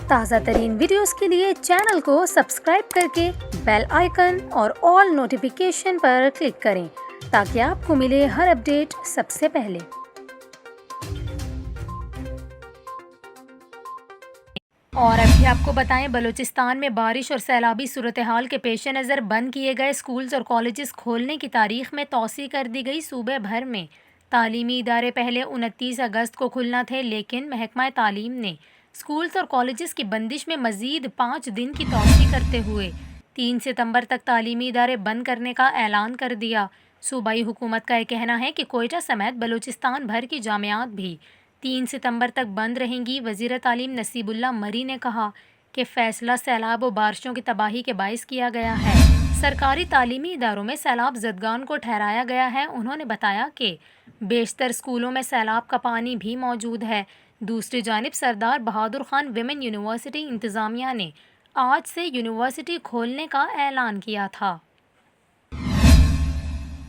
تازہ ترین ویڈیوز کے لیے چینل کو سبسکرائب کر کے بیل آئیکن اور آل نوٹیفیکیشن پر کلک کریں تاکہ آپ کو ملے ہر اپڈیٹ سب سے پہلے۔ اور اب بھی آپ کو بتائیں، بلوچستان میں بارش اور سیلابی صورتحال کے پیش نظر بند کیے گئے اسکولز اور کالجز کھولنے کی تاریخ میں توسیع کر دی گئی۔ صوبے بھر میں تعلیمی ادارے پہلے 29 اگست کو کھلنا تھے، لیکن محکمہ تعلیم نے اسکولز اور کالجز کی بندش میں مزید 5 دن کی توسیع کرتے ہوئے 3 ستمبر تک تعلیمی ادارے بند کرنے کا اعلان کر دیا۔ صوبائی حکومت کا یہ کہنا ہے کہ کوئٹہ سمیت بلوچستان بھر کی جامعات بھی 3 ستمبر تک بند رہیں گی۔ وزیر تعلیم نصیب اللہ مری نے کہا کہ فیصلہ سیلاب و بارشوں کی تباہی کے باعث کیا گیا ہے۔ سرکاری تعلیمی اداروں میں سیلاب زدگان کو ٹھہرایا گیا ہے۔ انہوں نے بتایا کہ بیشتر اسکولوں میں سیلاب کا پانی بھی موجود ہے۔ دوسری جانب سردار بہادر خان ویمن یونیورسٹی انتظامیہ نے آج سے یونیورسٹی کھولنے کا اعلان کیا تھا۔